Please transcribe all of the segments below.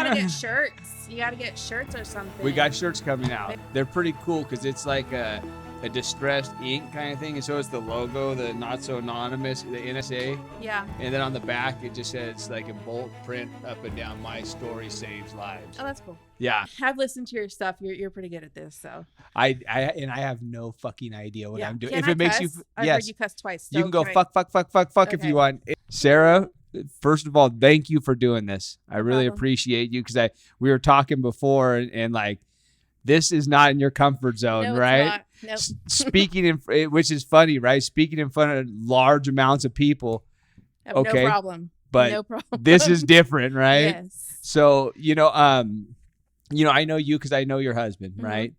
gotta get shirts. You gotta get shirts or something. We got shirts coming out. They're pretty cool because it's like a distressed ink kind of thing, and so it's the logo, the not so anonymous, the NSA. Yeah. And then on the back, it just says like a bold print up and down, "My story saves lives." Oh, that's cool. Yeah. I've listened to your stuff. You're pretty good at this, so. I have no fucking idea what I'm doing. Can If I it makes cuss? you, I've yes, heard you cuss twice. So you can go try. fuck if you want. Sarah, first of all, thank you for doing this. I really appreciate you because we were talking before and like this is not in your comfort zone, No, right? Nope. Speaking in, which is funny, right? Speaking in front of large amounts of people. Okay, no problem. But no problem. This is different, right? Yes. So I know you because I know your husband, Mm-hmm. right?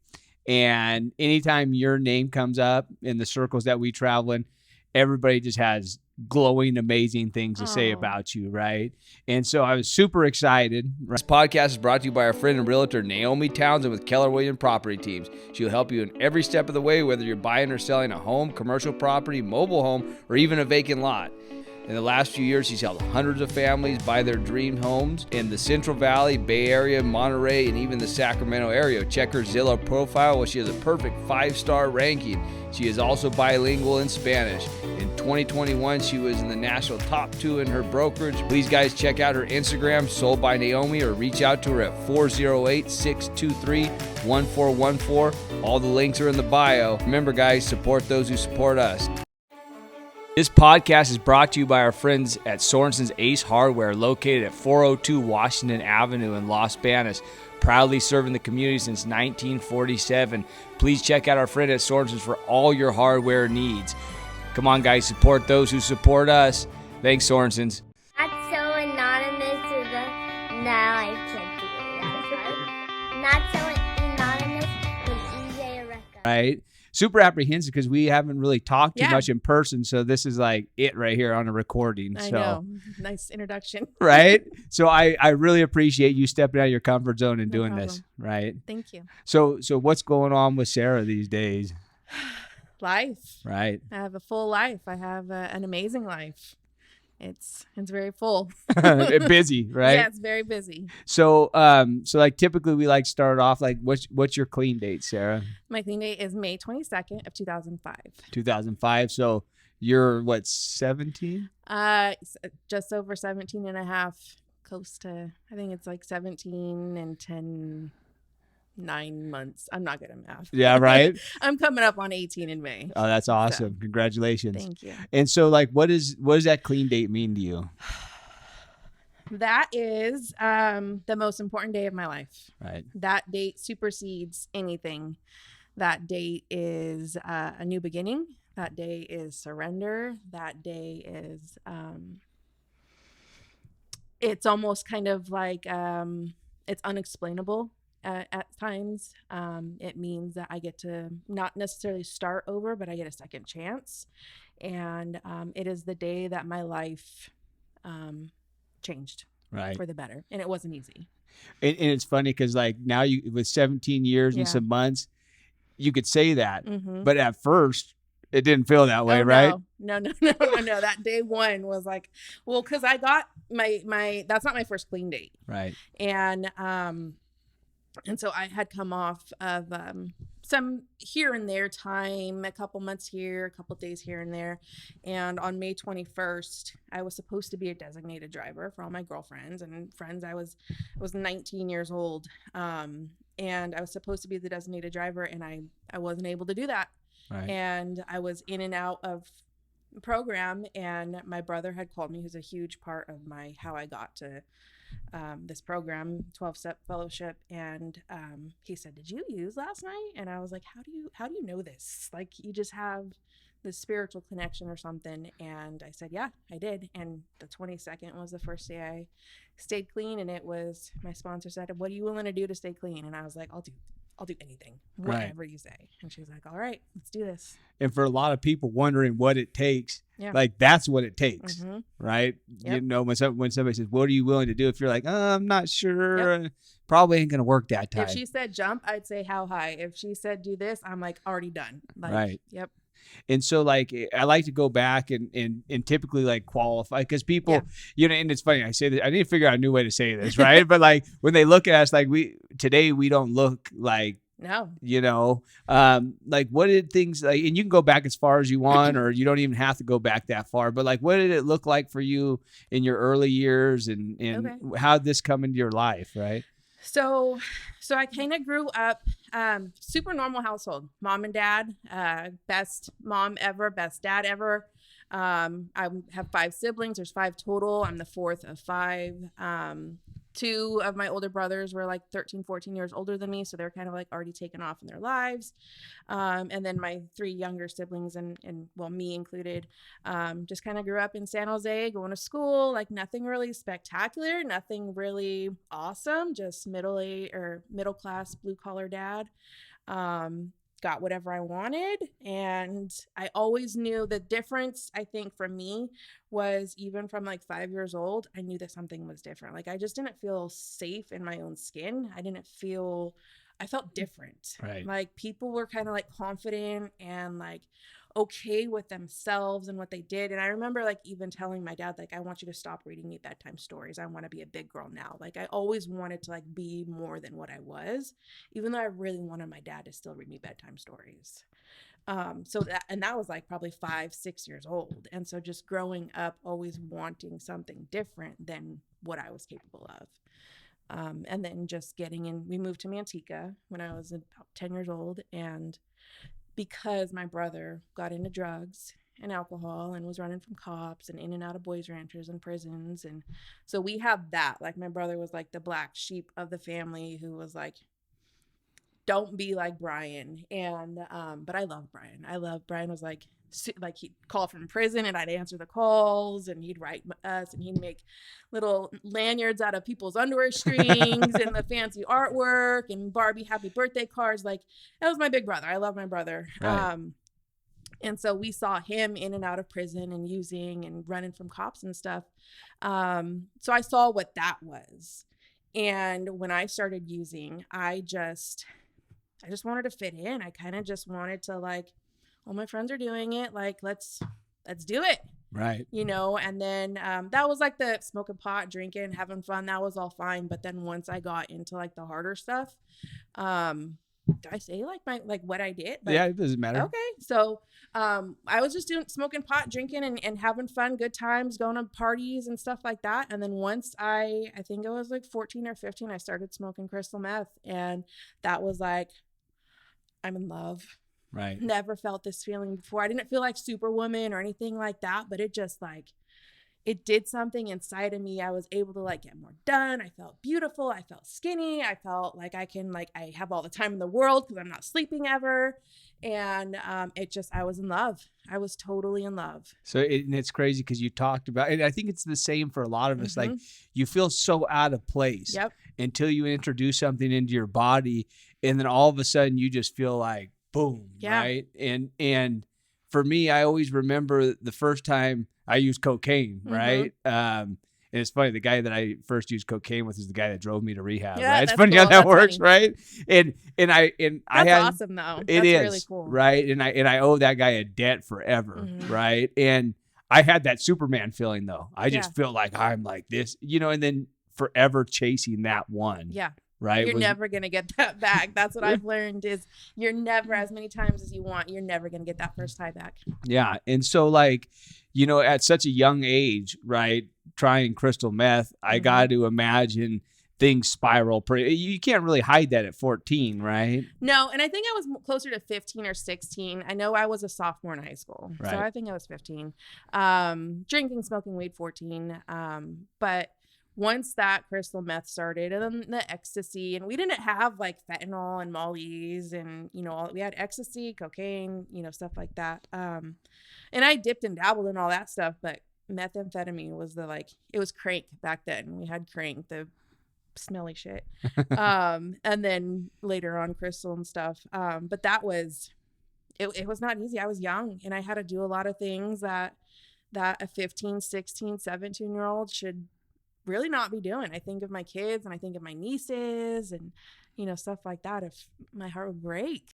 And anytime your name comes up in the circles that we travel in, everybody just has glowing, amazing things to say about you, right? And so I was super excited. This podcast is brought to you by our friend and realtor, Naomi Townsend with Keller Williams Property Teams. She'll help you in every step of the way, whether you're buying or selling a home, commercial property, mobile home, or even a vacant lot. In the last few years, she's helped hundreds of families buy their dream homes in the Central Valley, Bay Area, Monterey, and even the Sacramento area. Check her Zillow profile where she has a perfect 5-star ranking. She is also bilingual in Spanish. In 2021, she was in the national top 2 in her brokerage. Please, guys, check out her Instagram, Sold by Naomi, or reach out to her at 408-623-1414. All the links are in the bio. Remember, guys, support those who support us. This podcast is brought to you by our friends at Sorensen's Ace Hardware, located at 402 Washington Avenue in Los Banos, proudly serving the community since 1947. Please check out our friend at Sorensen's for all your hardware needs. Come on, guys, support those who support us. Thanks, Sorensen's. Not so anonymous is a... No, I can't do it. Not so anonymous with eBay record. Right? Super apprehensive because we haven't really talked too Yeah. much in person. So this is like it right here on a recording. I So, know. Nice introduction. right? So I really appreciate you stepping out of your comfort zone and No doing this, right? Thank you. So what's going on with Sarah these days? Life. Right. I have a full life. I have an amazing life. It's very full. Busy, right? Yeah, it's very busy. So like typically we like start off like what's your clean date, Sarah? My clean date is May 22nd of 2005. 2005. So you're what, 17? Just over 17 and a half, close to, I think it's like 17 and 9 months. I'm not good at math. Yeah, right? I'm coming up on 18 in May. Oh, that's awesome. Congratulations. Thank you. And so like what does that clean date mean to you? That is the most important day of my life. Right. That date supersedes anything. That date is a new beginning. That day is surrender. That day is, it's almost kind of like, it's unexplainable at times. It means that I get to not necessarily start over, but I get a second chance. And it is the day that my life changed Right. for the better. And it wasn't easy. And it's funny because like now you with 17 years and some months, you could say that, but at first it didn't feel that way, right? No. That day one was like, well, because I got my that's not my first clean date, Right. And so I had come off of some here and there time, a couple months here, a couple days here and there. And on May 21st, I was supposed to be a designated driver for all my girlfriends and friends. I was 19 years old, and I was supposed to be the designated driver, and I wasn't able to do that. Right. And I was in and out of the program, and my brother had called me, who's a huge part of how I got to this program, 12-step fellowship, and he said, "Did you use last night?" And I was like, how do you know this? Like, you just have this spiritual connection or something. And I said, yeah, I did. And the 22nd was the first day I stayed clean, and it was, my sponsor said, "What are you willing to do to stay clean?" And I was like, I'll do anything, whatever you say. And she was like, "All right, let's do this." And for a lot of people wondering what it takes, Yeah. like that's what it takes, Mm-hmm. right? Yep. You know, when somebody says, "What are you willing to do?" If you're like, "I'm not sure," probably ain't gonna work that time. If she said jump, I'd say how high. If she said do this, I'm like already done. Like, Right. Yep. And so like I like to go back and typically like qualify, because people, and it's funny, I say that I need to figure out a new way to say this, right? But like when they look at us, like we don't look like, No. Like what did things like, and you can go back as far as you want, or you don't even have to go back that far, but like what did it look like for you in your early years, and how did this come into your life, right? So I kind of grew up super normal household. Mom and dad, best mom ever, best dad ever. I have 5 siblings. There's 5 total. I'm the 4th of 5. 2 of my older brothers were like 13, 14 years older than me, so they're kind of like already taken off in their lives. And then my 3 younger siblings, and well, me included, just kind of grew up in San Jose, going to school, like nothing really spectacular, nothing really awesome, just middle class, blue collar dad. Got whatever I wanted. And I always knew the difference, I think, for me was even from like 5 years old, I knew that something was different. Like I just didn't feel safe in my own skin. I felt different. Right. Like people were kind of like confident and like okay with themselves and what they did. And I remember like even telling my dad, like, I want you to stop reading me bedtime stories. I want to be a big girl now. Like I always wanted to like be more than what I was, even though I really wanted my dad to still read me bedtime stories. So that was like probably 5, 6 years old. And so just growing up, always wanting something different than what I was capable of. And then just getting in, we moved to Manteca when I was about 10 years old. And because my brother got into drugs and alcohol and was running from cops and in and out of boys ranchers and prisons. And so we have that, like my brother was like the black sheep of the family who was like, don't be like Brian. And, but I love Brian. Brian was like he'd call from prison and I'd answer the calls, and he'd write us, and he'd make little lanyards out of people's underwear strings and the fancy artwork and Barbie happy birthday cards. Like that was my big brother. I love my brother. Right. And so we saw him in and out of prison and using and running from cops and stuff. So I saw what that was. And when I started using, I just wanted to fit in. I kind of just wanted to like, all my friends are doing it. Like, let's do it. Right. And then that was like the smoking pot, drinking, having fun. That was all fine. But then once I got into like the harder stuff, did I say like what I did? Like, yeah, it doesn't matter. Okay. So I was just smoking pot, drinking and having fun, good times, going to parties and stuff like that. And then once I think I was like 14 or 15, I started smoking crystal meth. And that was like, I'm in love. Right. Never felt this feeling before. I didn't feel like Superwoman or anything like that, but it just like, it did something inside of me. I was able to like get more done. I felt beautiful. I felt skinny. I felt like I have all the time in the world because I'm not sleeping ever. And I was in love. I was totally in love. So it's crazy because you talked about, and I think it's the same for a lot of us. Like you feel so out of place until you introduce something into your body. And then all of a sudden you just feel like, boom, right? And for me, I always remember the first time I used cocaine, right? And it's funny, the guy that I first used cocaine with is the guy that drove me to rehab, right? It's funny how that works, right? And I had awesome though. It is really cool, right? And I owe that guy a debt forever, right? And I had that Superman feeling though. I just feel like I'm like this, and then forever chasing that one. Yeah. Right. You're never going to get that back. That's what I've learned is you're never, as many times as you want, you're never going to get that first high back. Yeah. And so like, at such a young age, right, trying crystal meth, I got to imagine things spiral. You can't really hide that at 14, right? No. And I think I was closer to 15 or 16. I know I was a sophomore in high school. Right. So I think I was 15. Drinking, smoking weed, 14. But once that crystal meth started, and then the ecstasy, and we didn't have like fentanyl and mollies and, we had ecstasy, cocaine, stuff like that. And I dipped and dabbled in all that stuff, but methamphetamine was it was crank back then. We had crank, the smelly shit. And then later on crystal and stuff. But that was, it was not easy. I was young and I had to do a lot of things that a 15, 16, 17-year-old should really not be doing. I think of my kids and I think of my nieces and stuff like that. If my heart would break.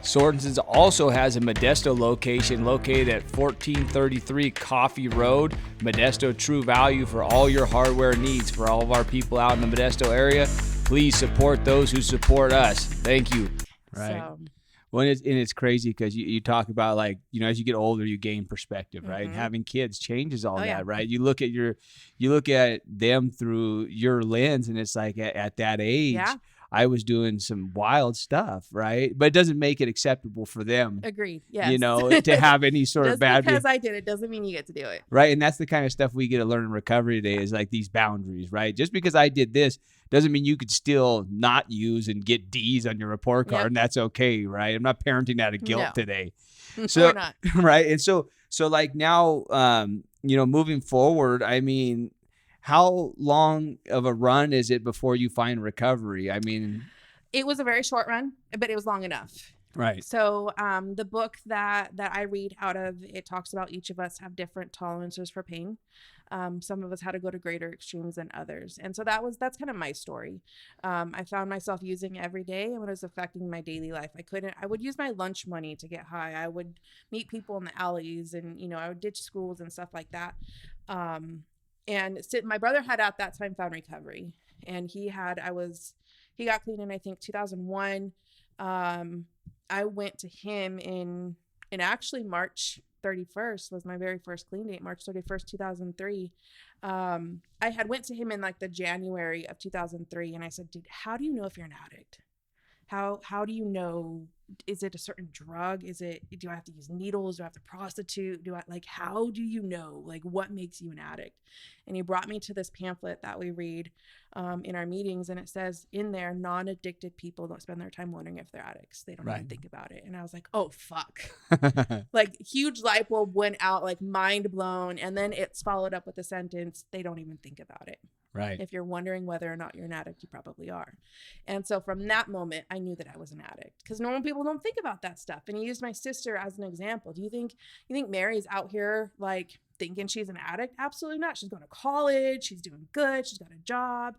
Sorensen's also has a Modesto location located at 1433 Coffee Road. Modesto, true value for all your hardware needs. For all of our people out in the Modesto area, please support those who support us. Thank you. Right. So, Well, it's crazy because you talk about, like, as you get older, you gain perspective, right? And having kids changes all that, yeah. right? You look at them through your lens, and it's like at that age, I was doing some wild stuff, right? But it doesn't make it acceptable for them. Agreed. Yes. To have any sort of bad. Just because I did it doesn't mean you get to do it. Right. And that's the kind of stuff we get to learn in recovery today, is like these boundaries, right? Just because I did this doesn't mean you could still not use and get D's on your report card, and that's okay, right? I'm not parenting out of guilt today. So, we're not. Right. And so like now, moving forward, I mean, how long of a run is it before you find recovery? I mean, it was a very short run, but it was long enough. Right. So the book that I read out of, it talks about each of us have different tolerances for pain. Some of us had to go to greater extremes than others. And so that's kind of my story. I found myself using every day, and it was affecting my daily life. I would use my lunch money to get high. I would meet people in the alleys, and, I would ditch schools and stuff like that. My brother had at that time found recovery, and he got clean in, I think, 2001. I went to him in actually March 31st was my very first clean date, March 31st, 2003. I had went to him in like the January of 2003, and I said, dude, how do you know if you're an addict? How do you know? Is it a certain drug? Do I have to use needles? Do I have to prostitute? How do you know? Like, what makes you an addict? And he brought me to this pamphlet that we read in our meetings. And it says in there, non-addicted people don't spend their time wondering if they're addicts. They don't even think about it. And I was like, oh, fuck. Like, huge light bulb went out, like mind blown. And then it's followed up with the sentence, they don't even think about it. Right. If you're wondering whether or not you're an addict, you probably are. And so from that moment, I knew that I was an addict, because normal people don't think about that stuff. And he used my sister as an example. Do you think Mary's out here like thinking she's an addict? Absolutely not. She's going to college. She's doing good. She's got a job.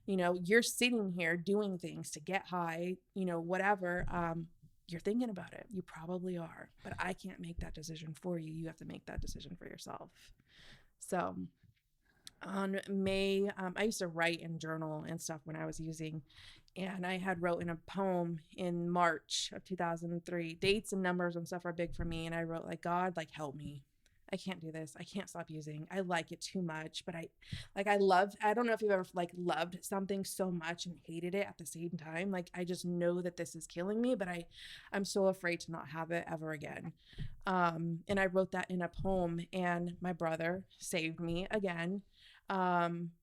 You're sitting here doing things to get high, whatever. You're thinking about it. You probably are. But I can't make that decision for you. You have to make that decision for yourself. So on May, I used to write and journal and stuff when I was using, and I had wrote in a poem in March of 2003. Dates and numbers and stuff are big for me, and I wrote, like, God, like, help me. I can't do this. I can't stop using. I like it too much, but I don't know if you've ever like loved something so much and hated it at the same time. Like, I just know that this is killing me, but I'm so afraid to not have it ever again. And I wrote that in a poem, and my brother saved me again.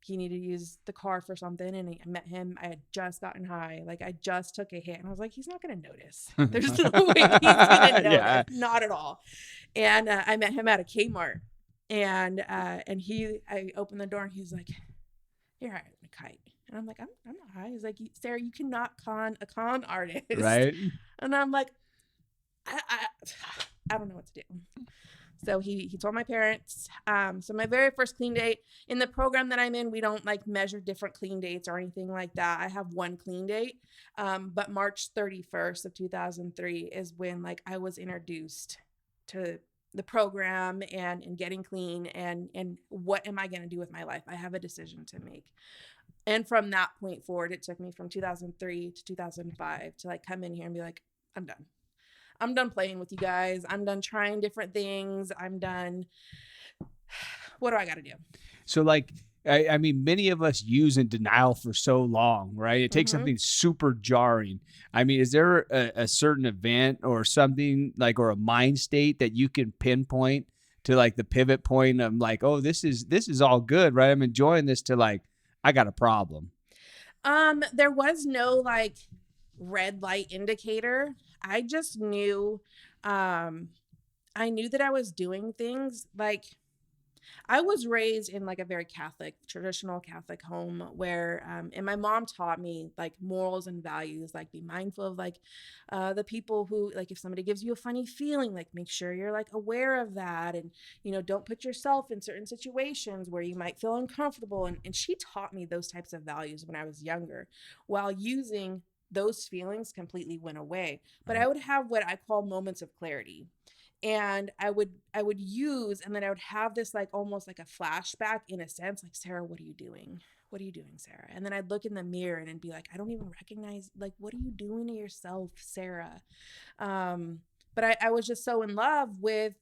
He needed to use the car for something, and I met him. I had just gotten high. Like, I just took a hit, and I was like, he's not going to notice. There's no way he's going to notice. Not at all. And I met him at a Kmart, and I opened the door, and he's like, you're higher than a kite. And I'm like, I'm not high. He's like, Sarah, you cannot con a con artist. Right. And I'm like, I don't know what to do. So he told my parents. So my very first clean date in the program that I'm in, we don't like measure different clean dates or anything like that. I have one clean date. But March 31st of 2003 is when like I was introduced to the program and getting clean and what am I going to do with my life? I have a decision to make. And from that point forward, it took me from 2003 to 2005 to like come in here and be like, I'm done. I'm done playing with you guys. I'm done trying different things. I'm done. What do I got to do? So like, I mean, many of us use in denial for so long, right? It takes something super jarring. I mean, is there a certain event or something like, or a mind state that you can pinpoint to like the pivot point of like, oh, this is all good, right? I'm enjoying this, to like, I got a problem. There was no like red light indicator. I just knew, I knew that I was doing things like, I was raised in like a very traditional Catholic home where, and my mom taught me like morals and values, like be mindful of like, the people who, like, if somebody gives you a funny feeling, like make sure you're like aware of that. And, don't put yourself in certain situations where you might feel uncomfortable. And she taught me those types of values when I was younger, while using those feelings completely went away. But I would have what I call moments of clarity. And I would use, and then I would have this like almost like a flashback in a sense, like, Sarah, what are you doing? What are you doing, Sarah? And then I'd look in the mirror and I'd be like, I don't even recognize, like, what are you doing to yourself, Sarah? But I was just so in love with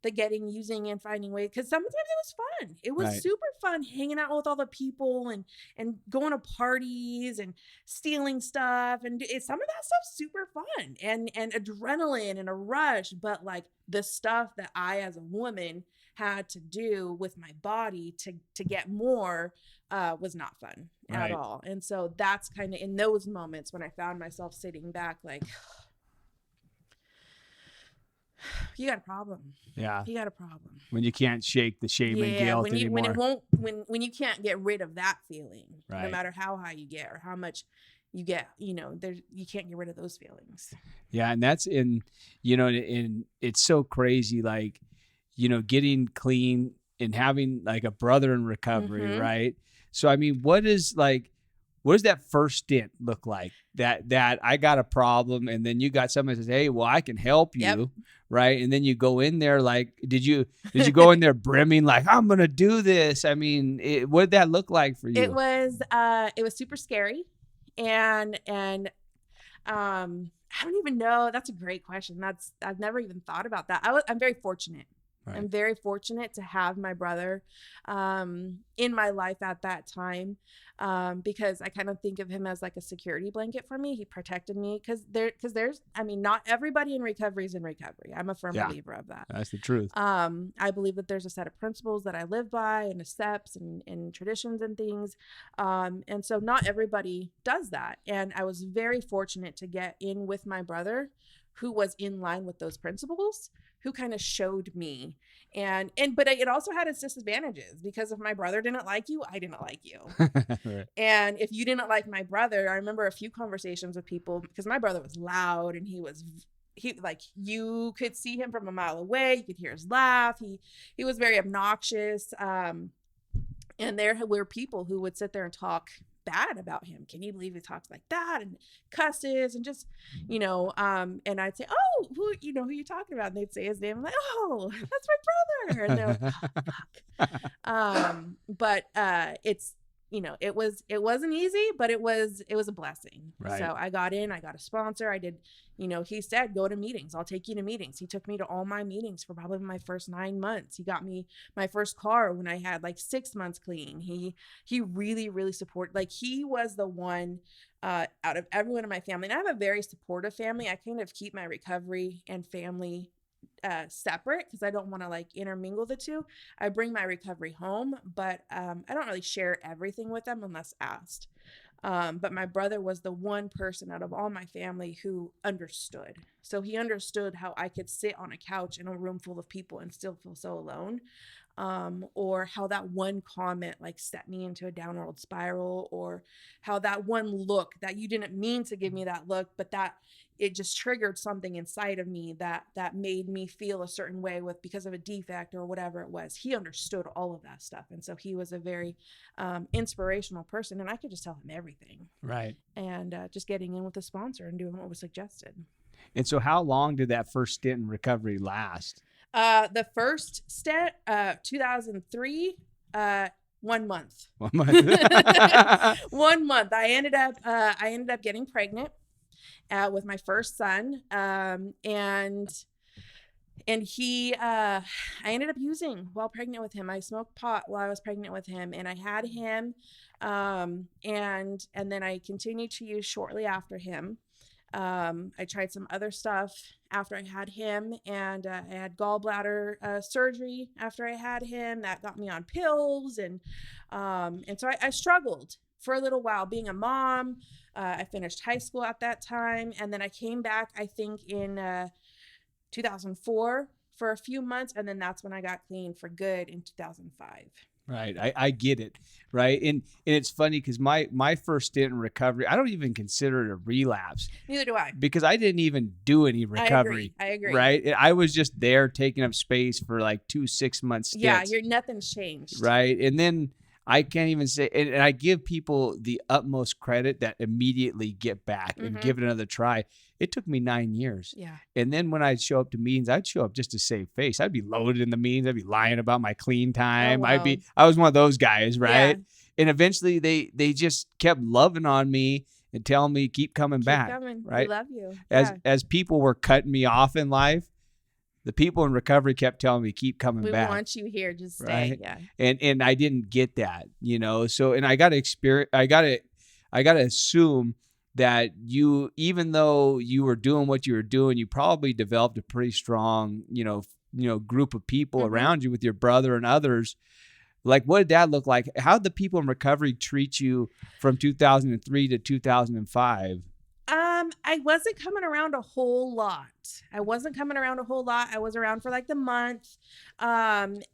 the getting, using, and finding ways, because sometimes it was fun. It was super fun hanging out with all the people and going to parties and stealing stuff, and some of that stuff's super fun and adrenaline and a rush. But like the stuff that I as a woman had to do with my body to get more was not fun at all. And so that's kind of in those moments when I found myself sitting back like, you got a problem. Yeah. You got a problem. When you can't shake the shame and guilt anymore. When you can't get rid of that feeling, no matter how high you get or how much you get, you can't get rid of those feelings. Yeah. And that's and it's so crazy, like, getting clean and having like a brother in recovery. Right. So, I mean, what does that first stint look like? That I got a problem, and then you got someone that says, hey, well, I can help you. Right. And then you go in there, like, did you go in there brimming like, I'm going to do this? I mean, what did that look like for you? It was super scary. And I don't even know. That's a great question. I've never even thought about that. I'm very fortunate. Right. I'm very fortunate to have my brother in my life at that time, because I kind of think of him as like a security blanket for me. He protected me because there's, I mean, not everybody in recovery is in recovery. I'm a firm believer of that. That's the truth. I believe that there's a set of principles that I live by, and the steps and traditions and things. And so not everybody does that. And I was very fortunate to get in with my brother, who was in line with those principles, who kind of showed me. But it also had its disadvantages, because if my brother didn't like you, I didn't like you. Right. And if you didn't like my brother, I remember a few conversations with people, because my brother was loud, and he like, you could see him from a mile away. You could hear his laugh. He was very obnoxious. And there were people who would sit there and talk bad about him. Can you believe he talks like that, and cusses, and just, and I'd say, oh, who you talking about? And they'd say his name. I'm like, oh, that's my brother. And they're like, oh, fuck. But it's, it wasn't easy, but it was a blessing. Right. So I got in, I got a sponsor. I did, he said, go to meetings. I'll take you to meetings. He took me to all my meetings for probably my first 9 months. He got me my first car when I had like 6 months clean. He really, really supported, like, he was the one out of everyone in my family. And I have a very supportive family. I kind of keep my recovery and family separate, because I don't want to like intermingle the two. I bring my recovery home, but I don't really share everything with them unless asked. But my brother was the one person out of all my family who understood. So he understood how I could sit on a couch in a room full of people and still feel so alone. Or how that one comment like set me into a downward spiral, or how that one look that you didn't mean to give me that look, but that it just triggered something inside of me that made me feel a certain way because of a defect or whatever it was. He understood all of that stuff. And so he was a very inspirational person, and I could just tell him everything. Right. And just getting in with a sponsor and doing what was suggested. And so how long did that first stint in recovery last? The first stint, 2003, 1 month. 1 month. 1 month. I ended up getting pregnant with my first son, and he, I ended up using while pregnant with him. I smoked pot while I was pregnant with him, and I had him, and then I continued to use shortly after him. I tried some other stuff after I had him, and I had gallbladder surgery after I had him. That got me on pills, and so I struggled for a little while being a mom. I finished high school at that time, and then I came back, I think, in 2004 for a few months, and then that's when I got clean for good in 2005. Right. I get it. Right. And it's funny because my first stint in recovery, I don't even consider it a relapse. Neither do I. Because I didn't even do any recovery. I agree. Right. I was just there taking up space for like 2 6-month stints. Yeah. Nothing's changed. Right. And then I can't even say, and I give people the utmost credit that immediately get back and give it another try. It took me 9 years. Yeah. And then when I'd show up to meetings, I'd show up just to save face. I'd be loaded in the meetings. I'd be lying about my clean time. Oh, wow. I was one of those guys, right? Yeah. And eventually they just kept loving on me and telling me keep coming back. Coming. Right? We love you. As people were cutting me off in life, the people in recovery kept telling me keep coming back. We want you here. Just stay. Right? Yeah. And I didn't get that, So and I got to experience. I got to assume that you, even though you were doing what you were doing, you probably developed a pretty strong, group of people around you with your brother and others. Like, what did that look like? How did the people in recovery treat you from 2003 to 2005? I wasn't coming around a whole lot. I was around for like the month. And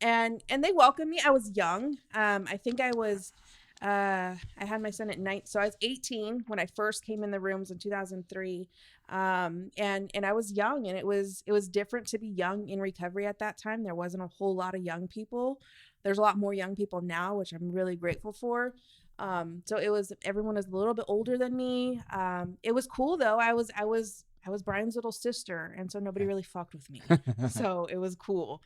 they welcomed me. I was young. I think I was, I had my son at night. So I was 18 when I first came in the rooms in 2003. And I was young, and it was different to be young in recovery at that time. There wasn't a whole lot of young people. There's a lot more young people now, which I'm really grateful for. So everyone was a little bit older than me. It was cool though. I was Brian's little sister, and so nobody really fucked with me. So it was cool.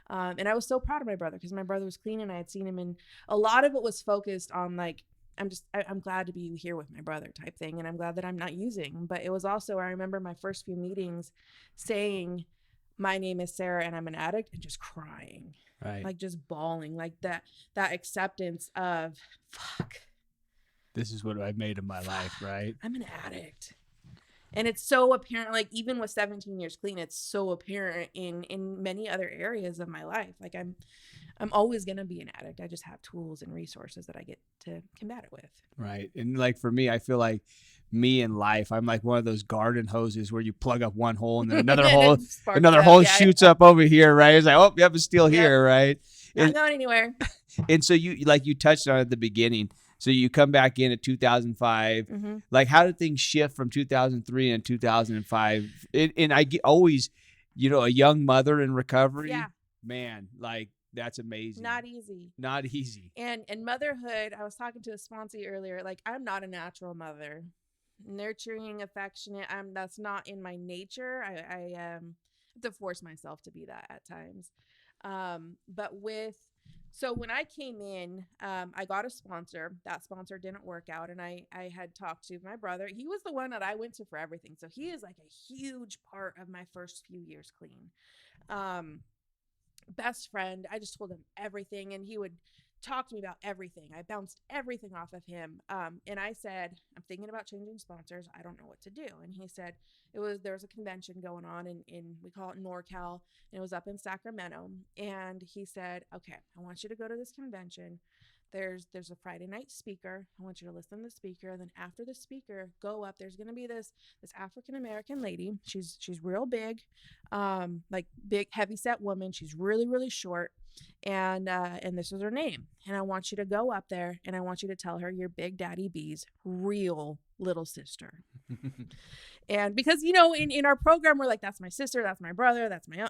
And I was so proud of my brother because my brother was clean, and I had seen him, and a lot of it was focused on like, I'm glad to be here with my brother type thing. And I'm glad that I'm not using, but it was also, I remember my first few meetings saying, my name is Sarah and I'm an addict, and just crying. Right. Like just bawling, like that acceptance of fuck. This is what I've made of my life, right? I'm an addict. And it's so apparent, like even with 17 years clean, it's so apparent in many other areas of my life. Like I'm always going to be an addict. I just have tools and resources that I get to combat it with. Right. And like for me, I feel like me in life, I'm like one of those garden hoses where you plug up one hole and then another hole shoots up over here, right? It's like, oh, yep, it's still here, right? Not going anywhere. And so you touched on it at the beginning. So you come back in at 2005. Like, how did things shift from 2003 and 2005? And I get always, a young mother in recovery. Yeah. Man, like that's amazing. Not easy. And motherhood, I was talking to a sponsee earlier. Like, I'm not a natural mother. Nurturing, affectionate. That's not in my nature. I have to force myself to be that at times. So when I came in, I got a sponsor. That sponsor didn't work out. And I had talked to my brother. He was the one that I went to for everything. So he is like a huge part of my first few years clean. Best friend. I just told him everything, and he would talk to me about everything. I bounced everything off of him. And I said, I'm thinking about changing sponsors. I don't know what to do. And he said, there was a convention going on in we call it NorCal, and it was up in Sacramento. And he said, okay, I want you to go to this convention. There's a Friday night speaker. I want you to listen to the speaker. And then after the speaker, go up. There's going to be this African-American lady. She's real big, like big, heavy set woman. She's really, really short. And this is her name. And I want you to go up there, and I want you to tell her you're Big Daddy B's real little sister. And because, in our program, we're like, that's my sister, that's my brother, that's my,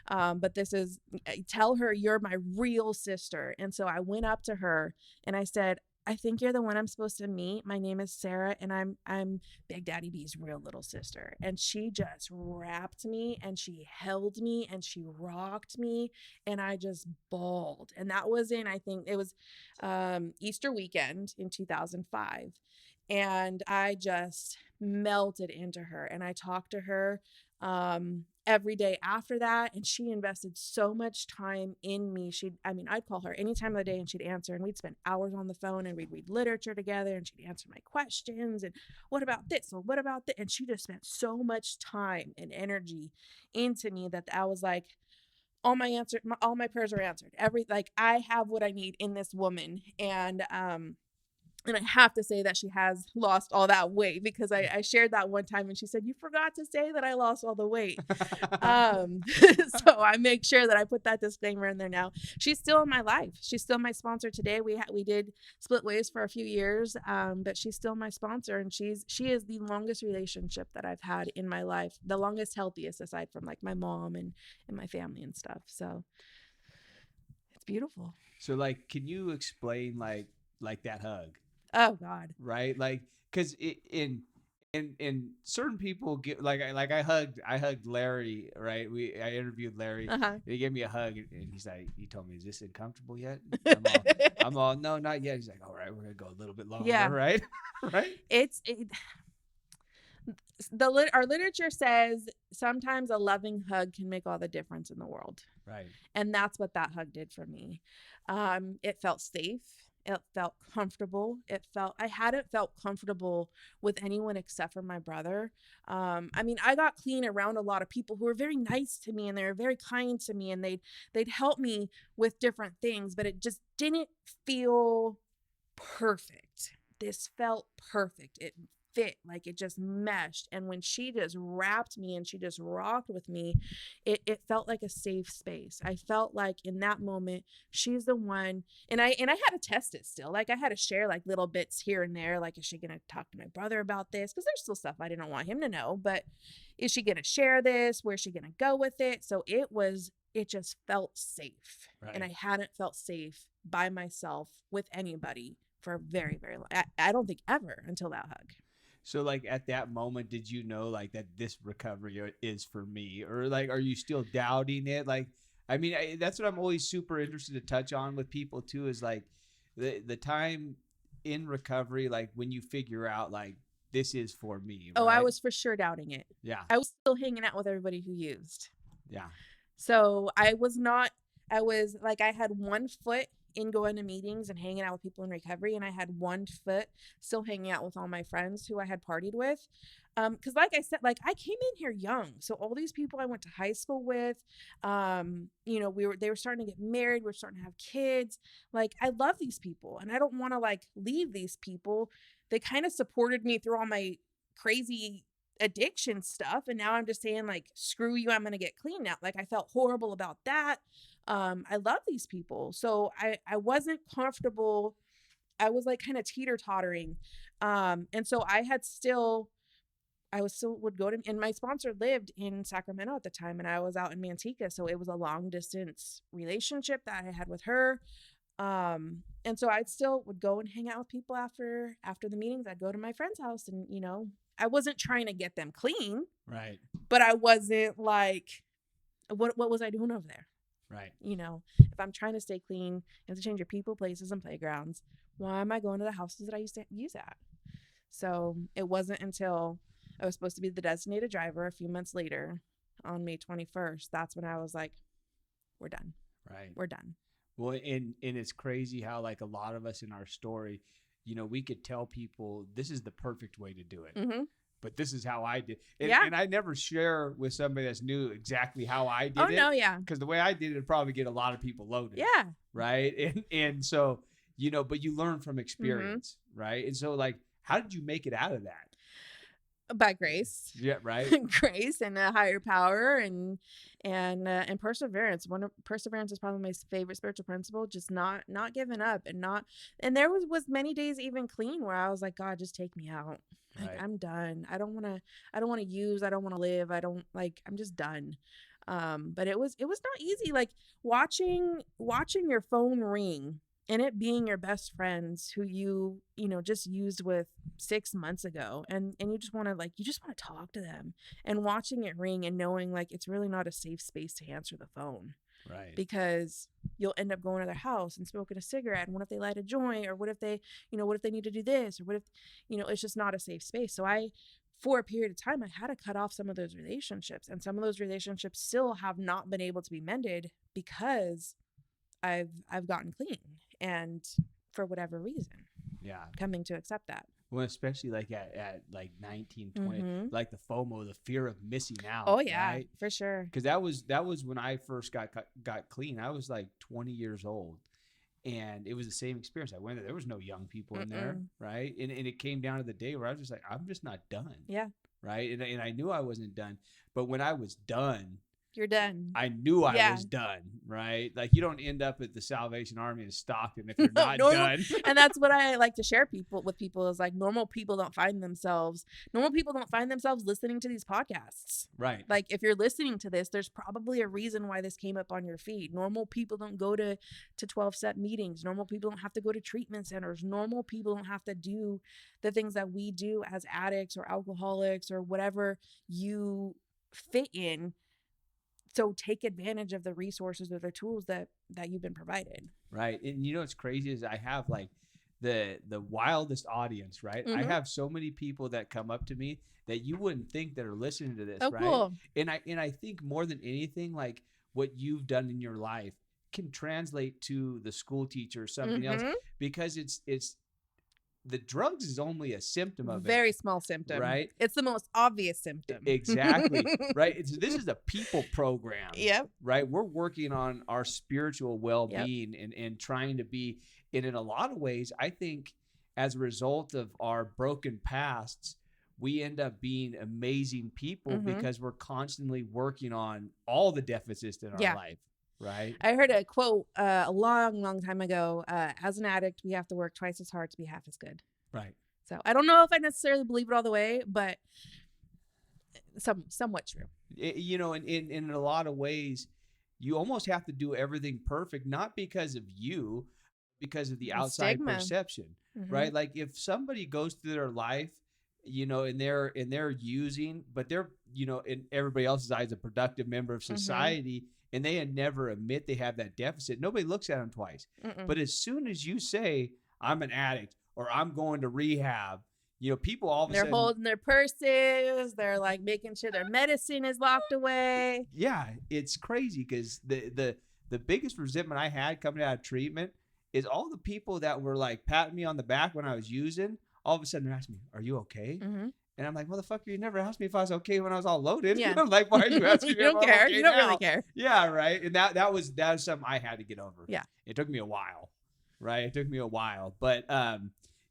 but this is, tell her you're my real sister. And so I went up to her and I said, I think you're the one I'm supposed to meet. My name is Sarah, and I'm Big Daddy B's real little sister. And she just wrapped me, and she held me, and she rocked me, and I just bawled. And that was I think it was Easter weekend in 2005. And I just melted into her, and I talked to her every day after that. And she invested so much time in me. I'd call her any time of the day and she'd answer, and we'd spend hours on the phone, and we'd read literature together, and she'd answer my questions. And what about this? Well, what about that? And she just spent so much time and energy into me that I was like, all my prayers are answered. I have what I need in this woman. And I have to say that she has lost all that weight, because I shared that one time, and she said, you forgot to say that I lost all the weight. So I make sure that I put that disclaimer in there now. She's still in my life. She's still my sponsor today. We did split ways for a few years, but she's still my sponsor, and she is the longest relationship that I've had in my life, the longest, healthiest, aside from like my mom and my family and stuff. So It's beautiful. So like, can you explain like that hug, Oh God. right? Like, because in certain people get I hugged Larry, right? I interviewed Larry. Uh-huh. He gave me a hug, and he told me, "Is this uncomfortable yet?" I'm all, no, not yet. He's like, "All right, we're gonna go a little bit longer, Yeah. right?" Right? Our literature says sometimes a loving hug can make all the difference in the world. Right. And that's what that hug did for me. It felt safe. It felt comfortable. I hadn't felt comfortable with anyone except for my brother. I mean, I got clean around a lot of people who were very nice to me, and they were very kind to me, and they'd help me with different things, but it just didn't feel perfect. This felt perfect. It fit, like it just meshed. And when she just wrapped me and she just rocked with me, it felt like a safe space. I felt like in that moment, she's the one. And I had to test it still. Like I had to share like little bits here and there. Like, is she gonna talk to my brother about this? Because there's still stuff I didn't want him to know. But is she gonna share this? Where's she gonna go with it? So it just felt safe. Right. And I hadn't felt safe by myself with anybody for a very, very long. I don't think ever until that hug. So like at that moment, did you know like that this recovery is for me, or like are you still doubting it? Like, I mean, that's what I'm always super interested to touch on with people too, is like the time in recovery, like when you figure out like this is for me. Right? Oh, I was for sure doubting it. Yeah. I was still hanging out with everybody who used. Yeah. So I was like, I had one foot in going to meetings and hanging out with people in recovery, and I had one foot still hanging out with all my friends who I had partied with. Because like I said, like I came in here young, so all these people I went to high school with, you know, they were starting to get married, we're starting to have kids. Like I love these people, and I don't want to like leave these people. They kind of supported me through all my crazy addiction stuff, and now I'm just saying like, screw you, I'm gonna get clean now. Like I felt horrible about that. I love these people, so I wasn't comfortable. I was like kind of teeter-tottering, and so I would go to, and my sponsor lived in Sacramento at the time, and I was out in Manteca, so it was a long distance relationship that I had with her. And so I still would go and hang out with people after the meetings. I'd go to my friend's house, and you know, I wasn't trying to get them clean, right? But I wasn't like, what was I doing over there? Right. You know, if I'm trying to stay clean, you have to change your people, places, and playgrounds. Why am I going to the houses that I used to use at? So it wasn't until I was supposed to be the designated driver a few months later on May 21st. That's when I was like, we're done. Right. We're done. Well, and it's crazy how like a lot of us in our story, you know, we could tell people this is the perfect way to do it. Mm-hmm. But this is how I did. And, yeah. And I never share with somebody that's new exactly how I did it. Oh, no, yeah. Because the way I did it would probably get a lot of people loaded. Yeah. Right. And so, you know, but you learn from experience. Mm-hmm. Right. And so, like, how did you make it out of that? By grace. Yeah, right. Grace and a higher power and perseverance. Perseverance is probably my favorite spiritual principle. Just not giving up and there was many days even clean where I was like, God, just take me out. Like, right. I'm done. I don't want to use. I don't want to live. I'm just done. But it was not easy. Like watching your phone ring and it being your best friends who you know, just used with 6 months ago. And you just want to talk to them, and watching it ring and knowing like it's really not a safe space to answer the phone. Right. Because you'll end up going to their house and smoking a cigarette. And what if they light a joint? Or what if they need to do this? Or what if, you know, it's just not a safe space. So for a period of time, I had to cut off some of those relationships. And some of those relationships still have not been able to be mended because I've gotten clean. And for whatever reason. Yeah. Coming to accept that. Well, especially like at like 19, 20, mm-hmm. like the FOMO, the fear of missing out. Oh yeah, right? For sure. Because that was when I first got clean. I was like 20 years old, and it was the same experience. I went there was no young people in there, right? And it came down to the day where I was just like, I'm just not done. Yeah. Right. And I knew I wasn't done, but when I was done, You're done. I knew I Yeah. was done, right? Like you don't end up at the Salvation Army in Stockton if you're not Normal- done. And that's what I like to share with people is like normal people don't find themselves listening to these podcasts. Right. Like if you're listening to this, there's probably a reason why this came up on your feed. Normal people don't go to 12-step meetings. Normal people don't have to go to treatment centers. Normal people don't have to do the things that we do as addicts or alcoholics or whatever you fit in. So take advantage of the resources or the tools that you've been provided. Right. And you know what's crazy is I have like the wildest audience, right? I have so many people that come up to me that you wouldn't think that are listening to this, Oh, right? cool. And I think more than anything, like what you've done in your life can translate to the school teacher or something else, because it's the drugs is only a symptom of Very small symptom. Right? It's the most obvious symptom. Exactly. Right. This is a people program. Yep. Right. We're working on our spiritual well-being and trying to be, and in a lot of ways, I think as a result of our broken pasts, we end up being amazing people because we're constantly working on all the deficits in our life. Right. I heard a quote a long time ago. As an addict, we have to work twice as hard to be half as good. Right. So I don't know if I necessarily believe it all the way, but somewhat true. You know, in a lot of ways, you almost have to do everything perfect, not because of you, because of the outside stigma. Perception. Right. Like if somebody goes through their life, you know, and they're using, but they're, you know, in everybody else's eyes, a productive member of society. And they never admit they have that deficit. Nobody looks at them twice. But as soon as you say, I'm an addict or I'm going to rehab, you know, people all of a sudden. They're holding their purses. They're like making sure their medicine is locked away. Yeah, it's crazy because the biggest resentment I had coming out of treatment is all the people that were like patting me on the back when I was using. All of a sudden they're asking me, are you okay? And I'm like, motherfucker, you never asked me if I was okay when I was all loaded. Yeah. I'm like, why are you asking me? You don't care. Okay You don't now? really care. Yeah, right. And that was something I had to get over. Yeah. It took me a while. Right. It took me a while. But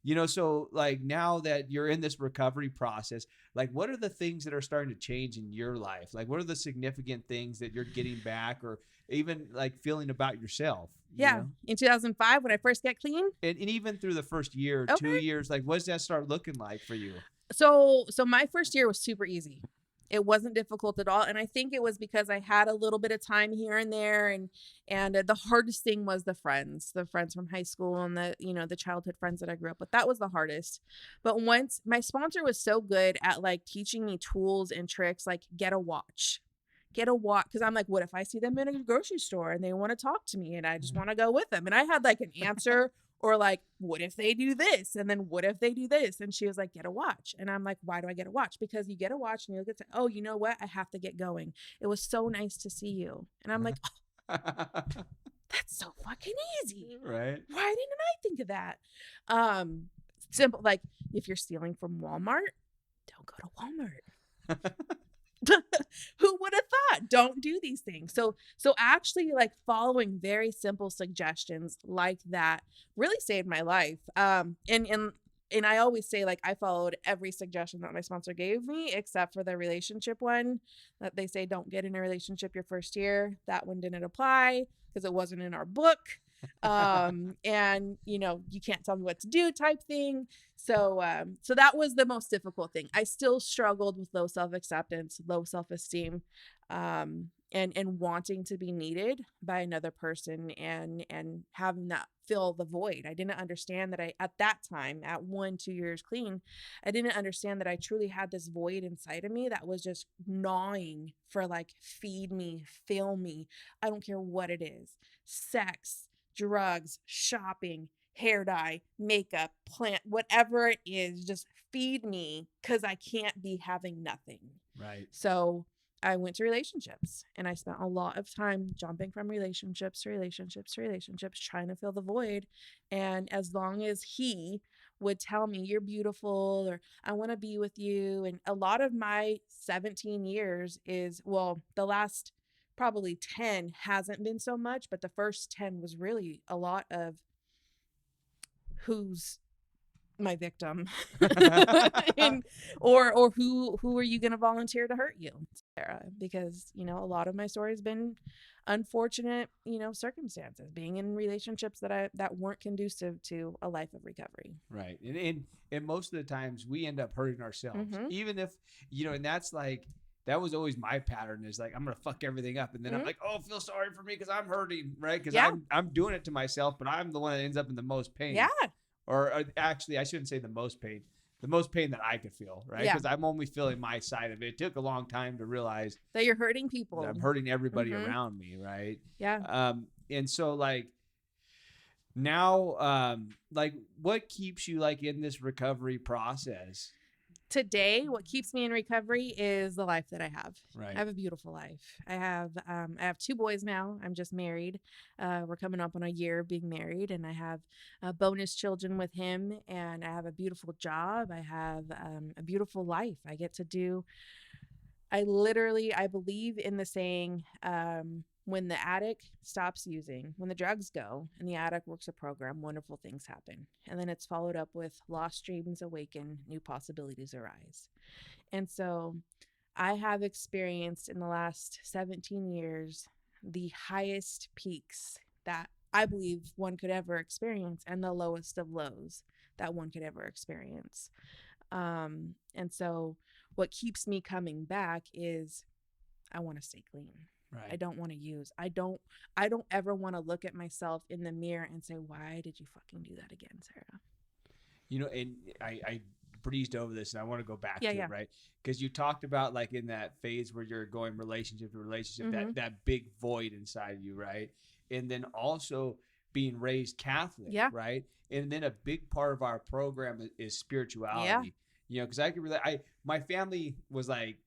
you know, so like now that you're in this recovery process, like what are the things that are starting to change in your life? Like what are the significant things that you're getting back or even like feeling about yourself? Yeah. You know? In 2005, when I first got clean. And even through the first year, 2 years, like what does that start looking like for you? So my first year was super easy. It wasn't difficult at all. And I think it was because I had a little bit of time here and there. And the hardest thing was the friends from high school and the childhood friends that I grew up with. That was the hardest. But once my sponsor was so good at like teaching me tools and tricks, like get a watch. Because I'm like, what if I see them in a grocery store and they want to talk to me and I just want to go with them? And I had like an answer or like, what if they do this? And then what if they do this? And she was like, get a watch. And I'm like, why do I get a watch? Because you get a watch and you look at, oh, you know what? I have to get going. It was so nice to see you. And I'm like, oh, that's so fucking easy. Right. Why didn't I think of that? Simple. Like if you're stealing from Walmart, don't go to Walmart. Who would have thought? Don't do these things. So actually like following very simple suggestions like that really saved my life. And I always say like I followed every suggestion that my sponsor gave me except for the relationship one that they say don't get in a relationship your first year. That one didn't apply because it wasn't in our book. And you know, you can't tell me what to do type thing. So that was the most difficult thing. I still struggled with low self-acceptance, low self-esteem, and wanting to be needed by another person and having that fill the void. I didn't understand that at that time, at 1-2 years clean, I didn't understand that I truly had this void inside of me that was just gnawing for like, feed me, fill me. I don't care what it is. Sex, drugs, shopping, hair dye, makeup, plant, whatever it is, just feed me because I can't be having nothing. Right. So I went to relationships and I spent a lot of time jumping from relationships to relationships to relationships, trying to fill the void. And as long as he would tell me you're beautiful or I want to be with you. And a lot of my 17 years is, well, the last probably 10 hasn't been so much, but the first 10 was really a lot of who's my victim and, or who are you going to volunteer to hurt you? Sarah, because, you know, a lot of my story has been unfortunate, you know, circumstances, being in relationships that weren't conducive to a life of recovery. Right. And most of the times we end up hurting ourselves, Mm-hmm. even if, you know, and that's like, that was always my pattern, is like, I'm going to fuck everything up. And then I'm Mm-hmm. like, oh, feel sorry for me because I'm hurting, right? Because Yeah. I'm doing it to myself, but I'm the one that ends up in the most pain. Yeah. Or actually, I shouldn't say the most pain that I could feel, right? Yeah. Because I'm only feeling my side of it. It took a long time to realize That you're hurting people. that I'm hurting everybody Mhm. around me, right? Yeah. And so like now, like what keeps you like in this recovery process? Today, what keeps me in recovery is the life that I have. Right. I have a beautiful life. I have 2 boys now. I'm just married. We're coming up on a year of being married, and I have bonus children with him, and I have a beautiful job. I have a beautiful life. I get to do. I believe in the saying, when the addict stops using, when the drugs go and the addict works a program, wonderful things happen. And then it's followed up with lost dreams awaken, new possibilities arise. And so I have experienced in the last 17 years the highest peaks that I believe one could ever experience, and the lowest of lows that one could ever experience. And so what keeps me coming back is I want to stay clean. Right. I don't want to use. I don't ever want to look at myself in the mirror and say, why did you fucking do that again, Sarah? You know, and I breezed over this and I want to go back to Yeah. it, right? Because you talked about like in that phase where you're going relationship to relationship, Mhm. that big void inside you, right? And then also being raised Catholic, Yeah. right? And then a big part of our program is spirituality. Yeah. You know, because I could really, my family was like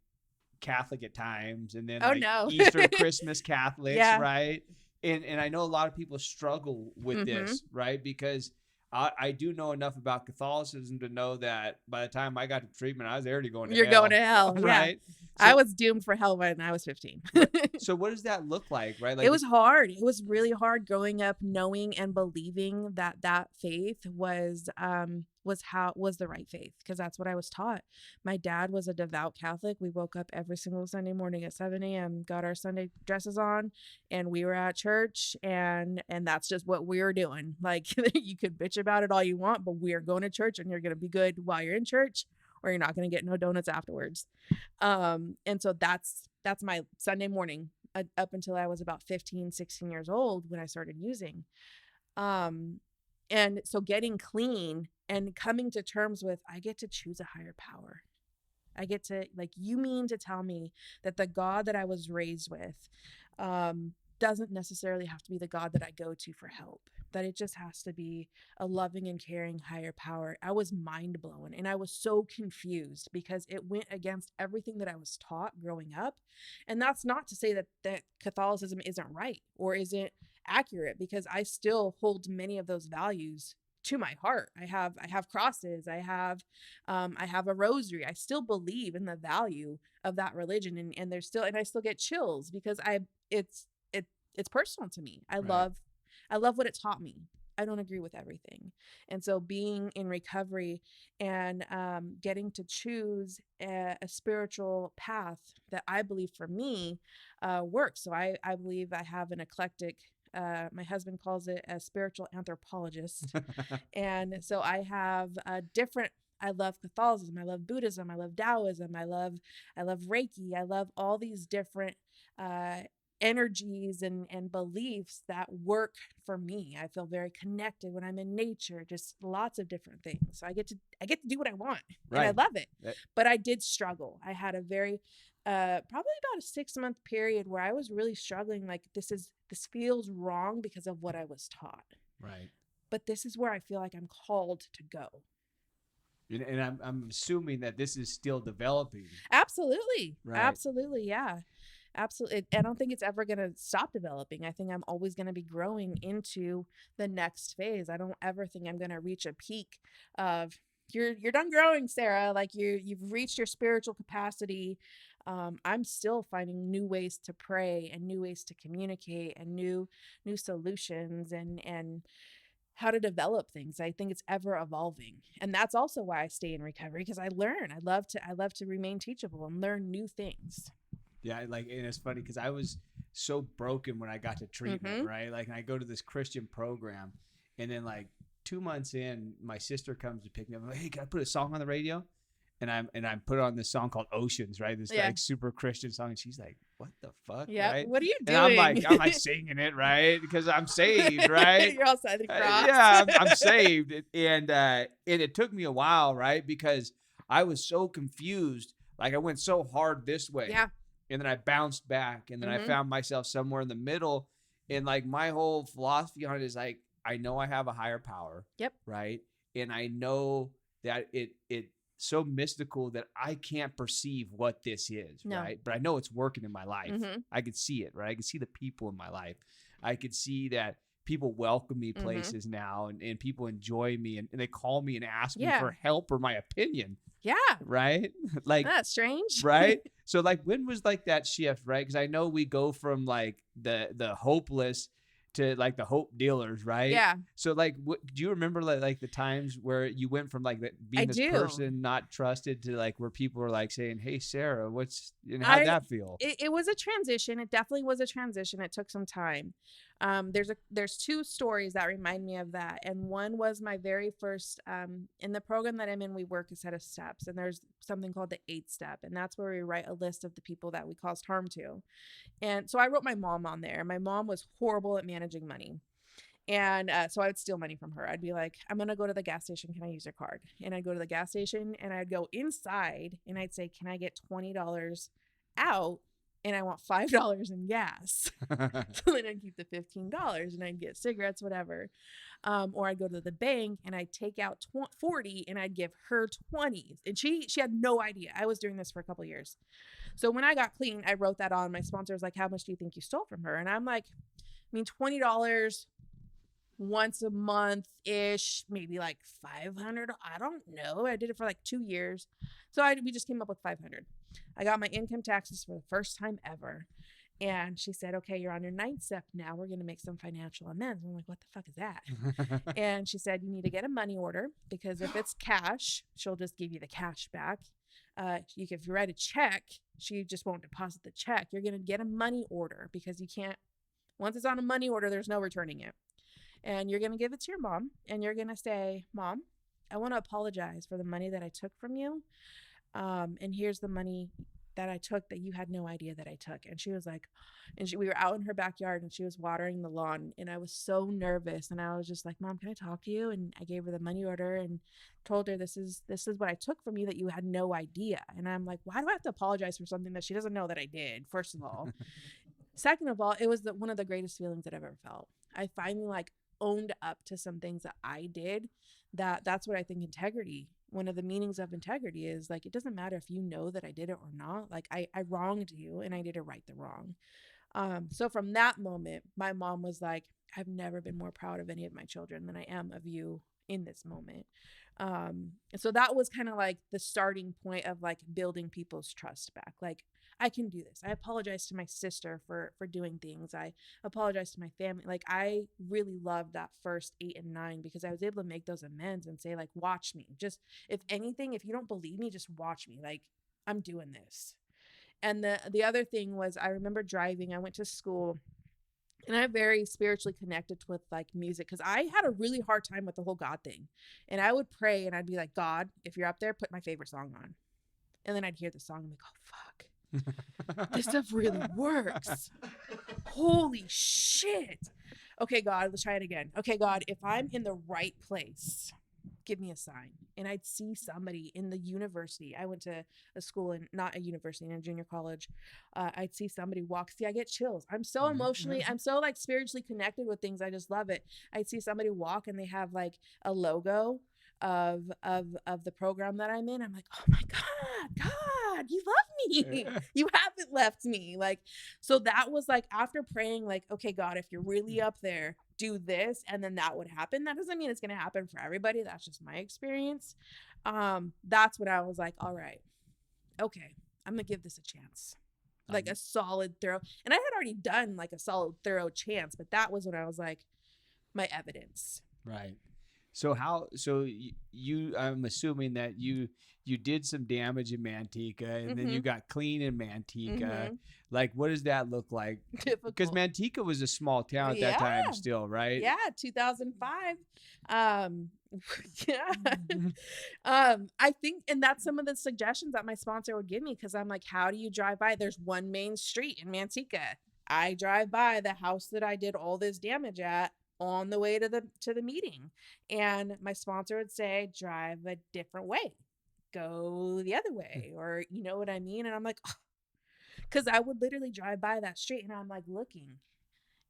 Catholic at times, and then Oh, like no. Easter, Christmas Catholics, Yeah. right? And I know a lot of people struggle with this, right? Because I do know enough about Catholicism to know that by the time I got to treatment, I was already going to You're hell. going to hell, right? Yeah. So, I was doomed for hell when I was 15. so what does that look like, right? Like it was hard. It was really hard growing up, knowing and believing that faith was the right faith, because that's what I was taught. My dad was a devout Catholic. We woke up every single Sunday morning at 7 a.m., got our Sunday dresses on, and we were at church, and that's just what we were doing. Like, you could bitch about it all you want, but we're going to church, and you're going to be good while you're in church, or you're not going to get no donuts afterwards. And so that's my Sunday morning up until I was about 15, 16 years old when I started using. And so getting clean and coming to terms with, I get to choose a higher power. I get to, like, you mean to tell me that the God that I was raised with doesn't necessarily have to be the God that I go to for help, that it just has to be a loving and caring higher power. I was mind blown, and I was so confused because it went against everything that I was taught growing up. And that's not to say that Catholicism isn't right or isn't accurate, because I still hold many of those values to my heart. I have crosses. I have a rosary. I still believe in the value of that religion, and I still get chills because it's personal to me. I Right. love what it taught me. I don't agree with everything. And so being in recovery and getting to choose a spiritual path that I believe for me works. So I believe I have an eclectic, my husband calls it a spiritual anthropologist. And so I have I love Catholicism. I love Buddhism. I love Taoism. I love Reiki. I love all these different energies and beliefs that work for me. I feel very connected when I'm in nature, just lots of different things. So I get to do what I want, Right. and I love it. But I did struggle. I had a very probably about a 6-month period where I was really struggling. Like, this feels wrong because of what I was taught. Right. But this is where I feel like I'm called to go. And I'm assuming that this is still developing. Absolutely. Right. Absolutely. Yeah. Absolutely. I don't think it's ever going to stop developing. I think I'm always going to be growing into the next phase. I don't ever think I'm going to reach a peak of you're done growing, Sarah. Like, you've reached your spiritual capacity. I'm still finding new ways to pray and new ways to communicate and new solutions and how to develop things. I think it's ever evolving. And that's also why I stay in recovery, because I learn. I love to remain teachable and learn new things. Yeah, like, and it's funny because I was so broken when I got to treatment, right? Like, I go to this Christian program, and then like 2 months in, my sister comes to pick me up. I'm like, hey, can I put a song on the radio? And I put on this song called Oceans, right? This like super Christian song, and she's like, "What the fuck?" Yeah, right? what are you doing? And I'm like singing it, right? Because I'm saved, right? You're outside the cross. Yeah, I'm saved, and it took me a while, right? Because I was so confused. Like I went so hard this way, and then I bounced back, and then I found myself somewhere in the middle. And like my whole philosophy on it is like, I know I have a higher power, right? And I know that it so mystical that I can't perceive what this is, right? But I know it's working in my life. I could see it, right? I could see the people in my life. I could see that people welcome me places now, and people enjoy me, and they call me and ask me for help or my opinion. Yeah. Right? Like, that's strange. Right? So like, when was like that shift, right? Because I know we go from like the hopeless to like the hope dealers, right? Yeah. So like, do you remember like the times where you went from like being this person not trusted to like where people are like saying, "Hey, Sarah, how'd that feel?" It was a transition. It definitely was a transition. It took some time. There's two stories that remind me of that, and one was my very first. In the program that I'm in, we work a set of steps, and there's something called the 8th step, and that's where we write a list of the people that we caused harm to. And so I wrote my mom on there. My mom was horrible at managing money. And so I would steal money from her. I'd be like, I'm going to go to the gas station. Can I use your card? And I'd go to the gas station and I'd go inside and I'd say, can I get $20 out? And I want $5 in gas. So then I'd keep the $15 and I'd get cigarettes, whatever. Or I'd go to the bank and I'd take out 40 and I'd give her 20s. And she had no idea. I was doing this for a couple of years. So when I got clean, I wrote that on. My sponsor was like, how much do you think you stole from her? And I'm like, I mean, $20 once a month-ish, maybe like $500. I don't know. I did it for like 2 years. So we just came up with $500. I got my income taxes for the first time ever. And she said, okay, you're on your 9th step now. We're going to make some financial amends. I'm like, what the fuck is that? And she said, you need to get a money order because if it's cash, she'll just give you the cash back. If you write a check, she just won't deposit the check. You're going to get a money order because you can't, once it's on a money order, there's no returning it. And you're going to give it to your mom and you're going to say, Mom, I want to apologize for the money that I took from you. And here's the money that I took that you had no idea that I took. And she was like, we were out in her backyard and she was watering the lawn and I was so nervous. And I was just like, Mom, can I talk to you? And I gave her the money order and told her, this is what I took from you that you had no idea. And I'm like, why do I have to apologize for something that she doesn't know that I did? First of all. Second of all, it was one of the greatest feelings that I've ever felt. I finally like owned up to some things that I did. That's what I think integrity, one of the meanings of integrity is like, it doesn't matter if you know that I did it or not. Like I wronged you and I did it right the wrong. So from that moment, my mom was like, I've never been more proud of any of my children than I am of you in this moment. And so that was kind of like the starting point of like building people's trust back. Like, I can do this. I apologize to my sister for doing things. I apologize to my family. Like, I really loved that first 8 and 9 because I was able to make those amends and say, like, watch me. Just, if anything, if you don't believe me, just watch me. Like, I'm doing this. And the other thing was, I remember driving. I went to school. And I'm very spiritually connected with like music because I had a really hard time with the whole God thing. And I would pray and I'd be like, God, if you're up there, put my favorite song on. And then I'd hear the song and I'm like, oh, fuck. This stuff really works. Holy shit. Okay, God, let's try it again. Okay, God, if I'm in the right place, give me a sign. And I'd see somebody in the university. I went to a school and not a university, in a junior college. I'd see somebody walk. See, I get chills. I'm so emotionally, I'm so like spiritually connected with things. I just love it. I'd see somebody walk and they have like a logo of the program that I'm in. I'm like, oh my God, you love me. You haven't left me. Like, so that was like, after praying, like, okay, God, if you're really up there, do this, and then that would happen. That doesn't mean it's going to happen for everybody. That's just my experience. That's when I was like, all right, okay, I'm going to give this a chance. Like a solid, thorough. And I had already done like a solid, thorough chance, but that was when I was like, my evidence. Right. So I'm assuming that you did some damage in Manteca, and then you got clean in Manteca. Like, what does that look like? Because Difficult. Manteca was a small town at that time still, right? Yeah, 2005. Yeah. I think, and that's some of the suggestions that my sponsor would give me, because I'm like, how do you drive by? There's one main street in Manteca. I drive by the house that I did all this damage at on the way to the meeting, and my sponsor would say, drive a different way, go the other way, or you know what I mean? And I'm like, because I would literally drive by that street and I'm like looking,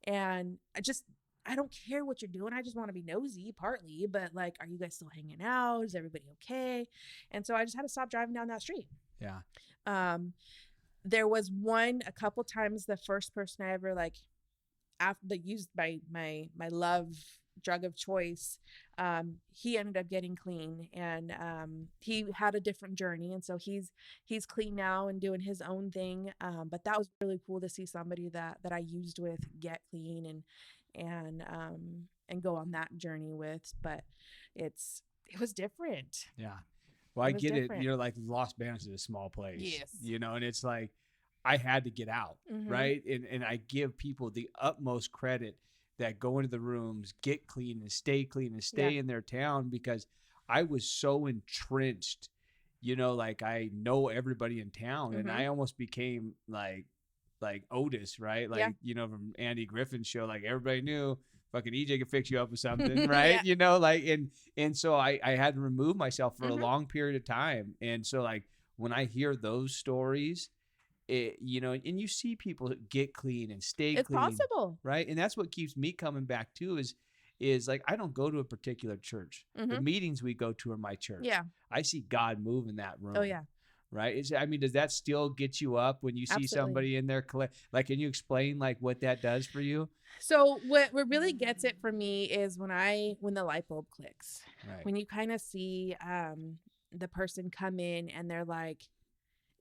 and I don't care what you're doing. I just want to be nosy, partly, but like, are you guys still hanging out? Is everybody okay? And so I just had to stop driving down that street. Yeah. There was a couple times, the first person I ever like, after that used my love drug of choice, he ended up getting clean, and he had a different journey, and so he's clean now and doing his own thing. But that was really cool to see somebody that I used with get clean and go on that journey with. But it was different. Yeah. Well, I get different. It. You're like, Los Banos is a small place. Yes. You know, and it's like, I had to get out, right? And I give people the utmost credit that go into the rooms, get clean and stay in their town, because I was so entrenched, you know, like I know everybody in town, and I almost became like Otis, right? Like, you know, from Andy Griffin's show, like everybody knew fucking EJ could fix you up with something, right? You know, like, and so I had to remove myself for a long period of time. And so like, when I hear those stories, you know, and you see people get clean and stay clean. It's possible. Right. And that's what keeps me coming back too, is like, I don't go to a particular church. The meetings we go to are my church. Yeah. I see God move in that room. Oh yeah. Right. Does that still get you up when you see somebody in there? Like, can you explain like what that does for you? So what really gets it for me is when the light bulb clicks, when you kind of see, the person come in and they're like,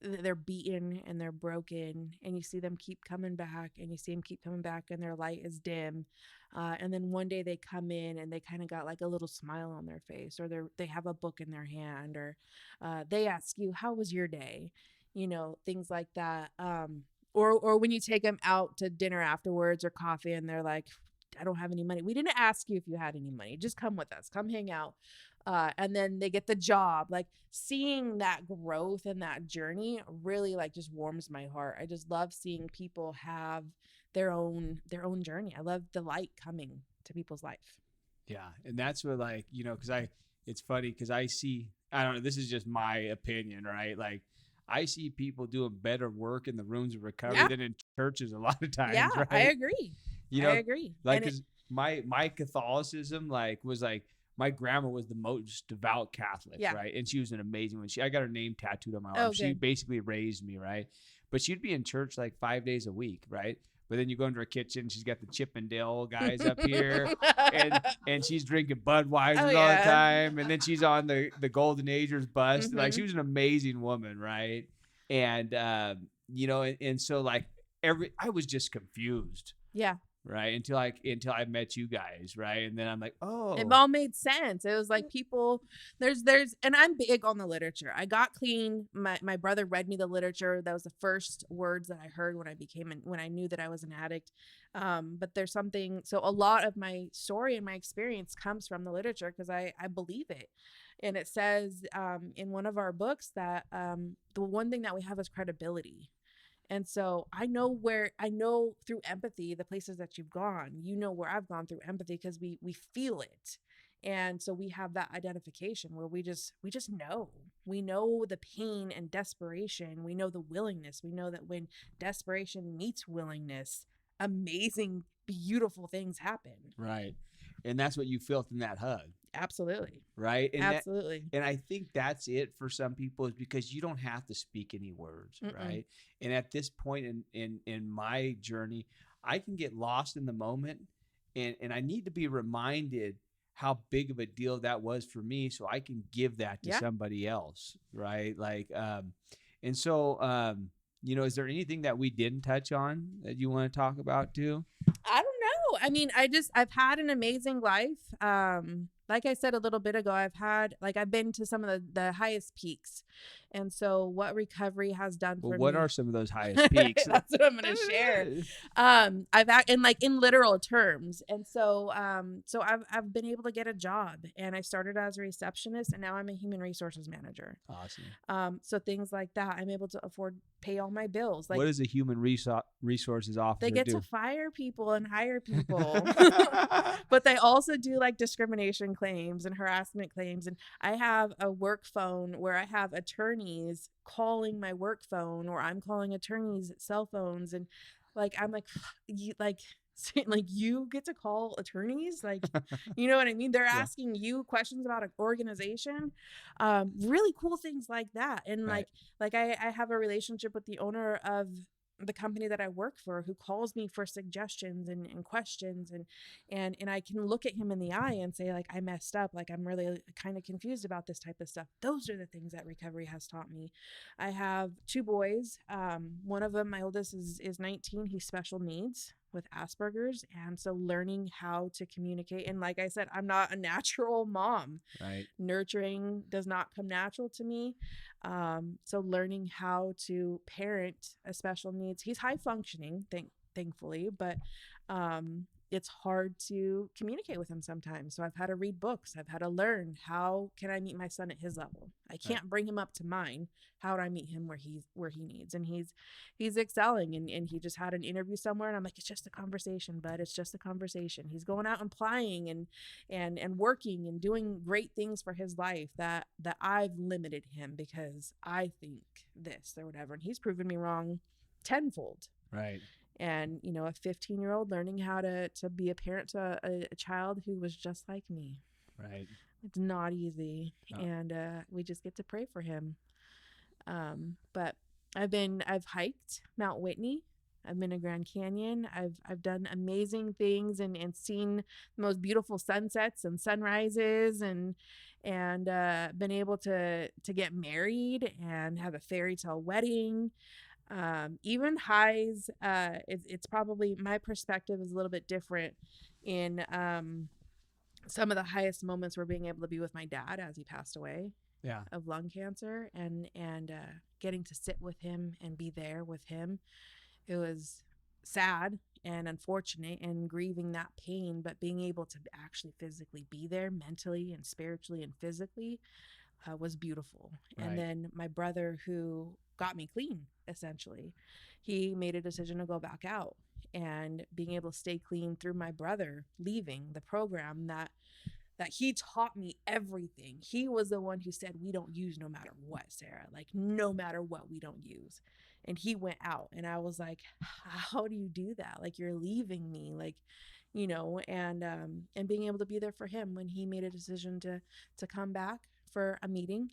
they're beaten and they're broken, and you see them keep coming back, and you see them keep coming back, and their light is dim, and then one day they come in and they kind of got like a little smile on their face, or they have a book in their hand, or they ask you, how was your day, you know, things like that, or when you take them out to dinner afterwards or coffee, and they're like, I don't have any money. We didn't ask you if you had any money. Just come with us. Come hang out. And then they get the job. Like, seeing that growth and that journey really like just warms my heart. I just love seeing people have their own journey. I love the light coming to people's life. Yeah. And that's what, like, you know, it's funny because I see, I don't know, this is just my opinion, right? Like, I see people doing better work in the rooms of recovery than in churches a lot of times. Yeah, right? I agree. You know, I agree. Like, because my Catholicism, like, was like, my grandma was the most devout Catholic, right? And she was an amazing one. I got her name tattooed on my arm. She basically raised me, right? But she'd be in church like 5 days a week, right? But then you go into her kitchen, she's got the Chippendale guys up here, and she's drinking Budweiser all the time. And then she's on the Golden Agers bus. Like, she was an amazing woman, right? And, you know, and so like I was just confused. Yeah. Right. Until I met you guys. Right. And then I'm like, oh, it all made sense. It was like people there's, and I'm big on the literature. I got clean. My brother read me the literature. That was the first words that I heard when I knew that I was an addict. But there's something, so a lot of my story and my experience comes from the literature, because I believe it. And it says, in one of our books that, the one thing that we have is credibility. And so I know through empathy, the places that you've gone, you know, where I've gone through empathy, because we feel it. And so we have that identification where we just know, we know the pain and desperation. We know the willingness. We know that when desperation meets willingness, amazing, beautiful things happen. Right. And that's what you felt in that hug. Absolutely. Right. And absolutely. And I think that's it for some people, is because you don't have to speak any words. Right. And at this point in my journey, I can get lost in the moment, and I need to be reminded how big of a deal that was for me, so I can give that to somebody else. Right. Like, and so, you know, is there anything that we didn't touch on that you want to talk about too? I don't know. I mean, I've had an amazing life. like I said a little bit ago, I've been to some of the highest peaks. And so what recovery has done for Well, me. what are some of those highest peaks? That's what I'm going to share. In literal terms. And so, I've been able to get a job, and I started as a receptionist, and now I'm a human resources manager. Awesome. So things like that, I'm able to pay all my bills. Like, what does a human resources officer they get do? to fire people and hire people, but they also do like discrimination claims and harassment claims. And I have a work phone where I have attorneys calling my work phone, or I'm calling attorneys' cell phones. And like, I'm like, you get to call attorneys, like, you know what I mean? They're asking you questions about an organization, really cool things like that. And Right. I have a relationship with the owner of the company that I work for, who calls me for suggestions and questions, and I can look at him in the eye and say, like, I messed up, like, I'm really kind of confused about this type of stuff. Those are the things that recovery has taught me. I have 2 boys. One of them, my oldest, is 19. He's special needs with Asperger's, and so learning how to communicate. And like I said, I'm not a natural mom. Right. Nurturing does not come natural to me. So learning how to parent a special needs. He's high functioning, thankfully, but it's hard to communicate with him sometimes. So I've had to read books. I've had to learn, how can I meet my son at his level? I can't bring him up to mine. How do I meet him where he needs? And he's excelling, and he just had an interview somewhere, and I'm like, it's just a conversation, bud. It's just a conversation. He's going out and applying and working and doing great things for his life that I've limited him because I think this or whatever. And he's proven me wrong tenfold. Right. And, you know, a 15-year-old learning how to be a parent to a child who was just like me. Right. It's not easy. No. And we just get to pray for him. But I've hiked Mount Whitney. I've been to Grand Canyon. I've done amazing things and seen the most beautiful sunsets and sunrises, and been able to get married and have a fairy tale wedding. Even highs, it's probably, my perspective is a little bit different in some of the highest moments were being able to be with my dad as he passed away of lung cancer, and getting to sit with him and be there with him. It was sad and unfortunate and grieving that pain, but being able to actually physically be there mentally and spiritually and physically was beautiful. Right. And then my brother, who got me clean, essentially, he made a decision to go back out, and being able to stay clean through my brother leaving the program that he taught me everything. He was the one who said, we don't use no matter what, Sarah, like no matter what, we don't use. And he went out, and I was like, how do you do that? Like, you're leaving me, like, you know, and being able to be there for him when he made a decision to come back for a meeting.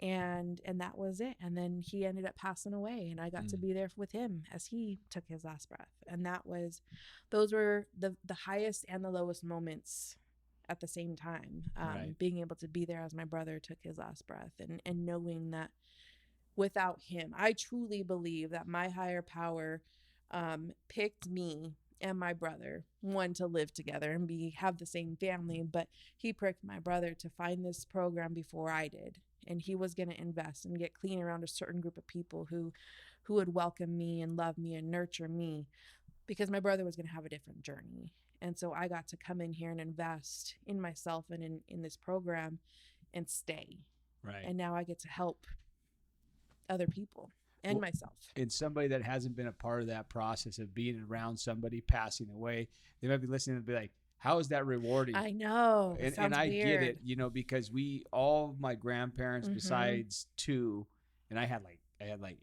And that was it. And then he ended up passing away, and I got to be there with him as he took his last breath. And those were the highest and the lowest moments at the same time. Right. Being able to be there as my brother took his last breath, and knowing that without him, I truly believe that my higher power picked me and my brother, one, to live together and have the same family, but he picked my brother to find this program before I did. And he was going to invest and get clean around a certain group of people who would welcome me and love me and nurture me, because my brother was going to have a different journey. And so I got to come in here and invest in myself and in this program and stay. Right. And now I get to help other people and myself. And somebody that hasn't been a part of that process of being around somebody passing away, they might be listening and be like, how is that rewarding? I know. And I get it, you know, because all of my grandparents besides 2, and I had like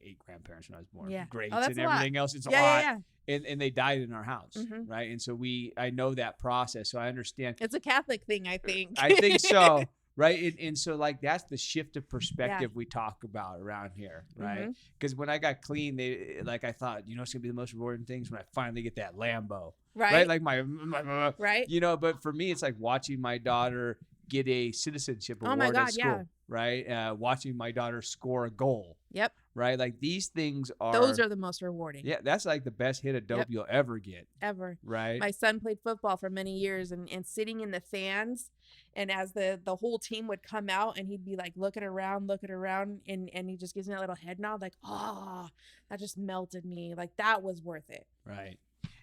8 grandparents when I was born. Yeah. Greats that's and a lot. everything else. It's a lot. Yeah. And they died in our house, right? And so I know that process, so I understand. It's a Catholic thing, I think. I think so, right? And so like that's the shift of perspective we talk about around here, right? Because when I got clean, I thought, you know, it's gonna be the most rewarding things when I finally get that Lambo, right? Like my right. you know. But for me, it's like watching my daughter get a citizenship Oh my award God, at school, yeah. right? Watching my daughter score a goal, Yep. right? Like these things Those are the most rewarding. yeah, that's like the best hit of dope Yep. you'll ever get, Ever. right? My son played football for many years, and sitting in the fans, and as the whole team would come out, and he'd be like looking around, and he just gives me a little head nod, like, oh, that just melted me. Like, that was worth it. Right.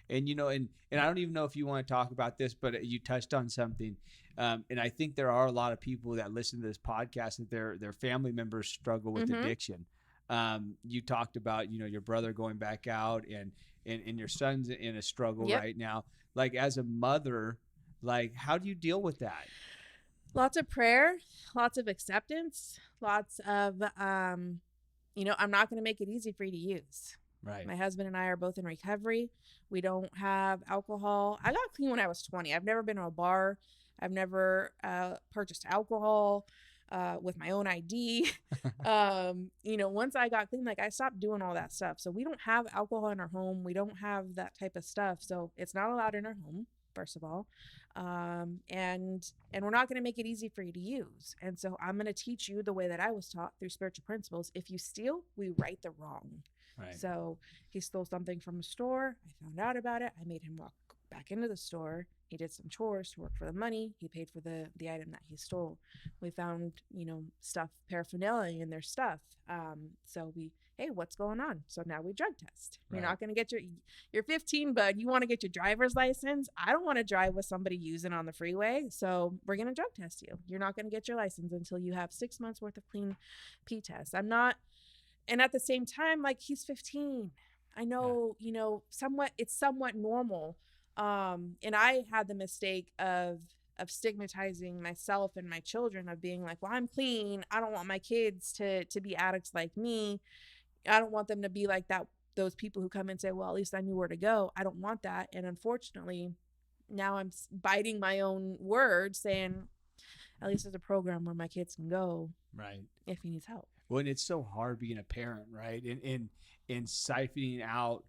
And and I don't even know if you want to talk about this, but you touched on something, and I think there are a lot of people that listen to this podcast that their family members struggle with addiction. You talked about your brother going back out, and your son's in a struggle right now. Like, as a mother, like, how do you deal with that? Lots of prayer, lots of acceptance, lots of I'm not going to make it easy for you to use. Right. My husband and I are both in recovery. We don't have alcohol. I got clean when I was 20. I've never been to a bar. I've never purchased alcohol with my own ID. Once I got clean, like, I stopped doing all that stuff. So we don't have alcohol in our home. We don't have that type of stuff. So it's not allowed in our home, first of all. And we're not going to make it easy for you to use. And so I'm going to teach you the way that I was taught through spiritual principles. If you steal, we right the wrong. Right. So he stole something from a store. I found out about it. I made him walk back into the store. He did some chores to work for the money. He paid for the item that he stole. We found, stuff, paraphernalia in their stuff. So hey, what's going on? So now we drug test. Right. You're not going to get you're 15, bud. You want to get your driver's license? I don't want to drive with somebody using on the freeway. So we're going to drug test you. You're not going to get your license until you have 6 months worth of clean P tests. I'm not. And at the same time, like, he's 15. I know, it's somewhat normal. And I had the mistake of stigmatizing myself and my children, of being like, well, I'm clean. I don't want my kids to be addicts like me. I don't want them to be like that. Those people who come and say, well, at least I knew where to go. I don't want that. And unfortunately, now I'm biting my own words, saying, at least there's a program where my kids can go. Right. If he needs help. Well, and it's so hard being a parent, right? And siphoning out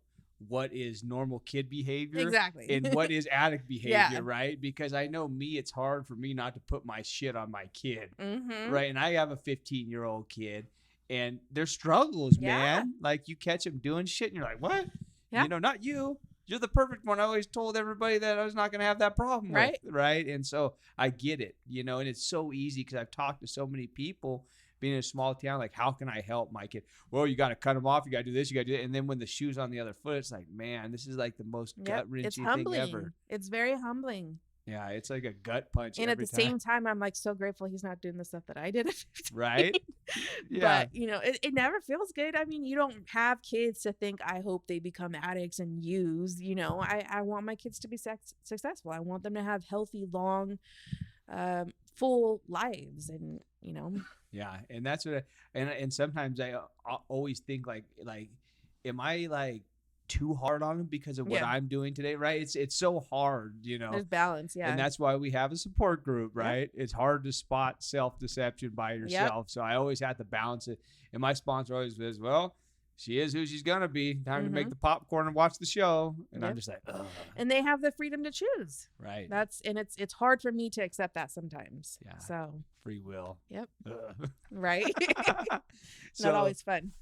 what is normal kid behavior exactly and what is addict behavior, right? Because I know it's hard for me not to put my shit on my kid, right? And I have a 15-year-old kid, and there's struggles, man. Like, you catch him doing shit, and you're like, what? Yeah. Not you. You're the perfect one. I always told everybody that I was not going to have that problem with, right? And so I get it, and it's so easy because I've talked to so many people being in a small town, like, how can I help my kid? Well, you got to cut them off. You got to do this. You got to do that. And then when the shoe's on the other foot, it's like, man, this is like the most gut-wrenching thing ever. It's very humbling. Yeah, it's like a gut punch. And at the same time, I'm like so grateful he's not doing the stuff that I did at 15. Right? Yeah. But, it never feels good. I mean, you don't have kids to think, I hope they become addicts and use. I want my kids to be successful. I want them to have healthy, long, full lives. And, Yeah, and that's what and sometimes I always think like am I like too hard on them because of what I'm doing today, right? It's so hard, There's balance, and that's why we have a support group, right? It's hard to spot self-deception by yourself, so I always have to balance it. And my sponsor always says, well, she is who she's gonna be. Time to make the popcorn and watch the show. And I'm just like, ugh. And they have the freedom to choose. Right. It's hard for me to accept that sometimes. Yeah. So free will. Yep. Right. So, not always fun.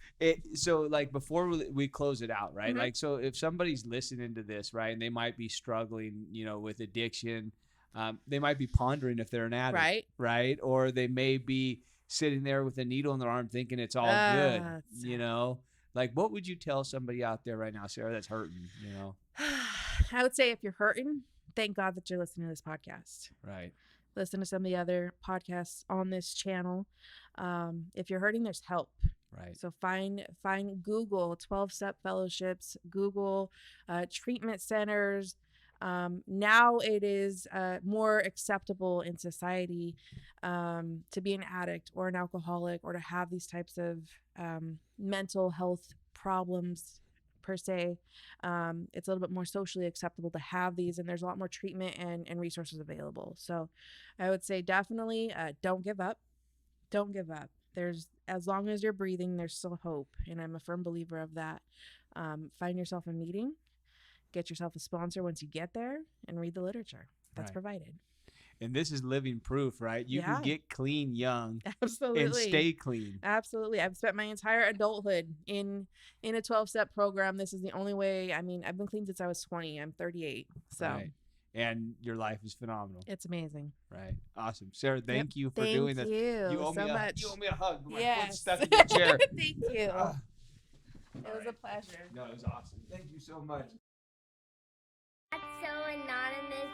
So like before we close it out, right? Like, so if somebody's listening to this, right, and they might be struggling, with addiction, they might be pondering if they're an addict, right? Or they may be sitting there with a needle in their arm thinking it's all good, Like, what would you tell somebody out there right now, Sarah, that's hurting, I would say, if you're hurting, thank God that you're listening to this podcast. Right. Listen to some of the other podcasts on this channel. If you're hurting, there's help. Right. So find Google 12-step fellowships, Google treatment centers. Now it is more acceptable in society to be an addict or an alcoholic, or to have these types of mental health problems per se. It's a little bit more socially acceptable to have these, and there's a lot more treatment and resources available. So I would say definitely don't give up. Don't give up. As long as you're breathing, there's still hope, and I'm a firm believer of that. Find yourself a meeting. Get yourself a sponsor once you get there, and read the literature that's provided. And this is living proof, right? You can get clean young Absolutely. and stay clean. Absolutely. I've spent my entire adulthood in a 12-step program. This is the only way. I mean, I've been clean since I was 20. I'm 38. So Right. And your life is phenomenal. It's amazing. Right. Awesome. Sarah, thank you for doing this. Thank you owe so me much. You owe me a hug. My Yes. foot's stuck in the chair. Thank you. It was right. a pleasure. No, it was awesome. Thank you so much. Not so anonymous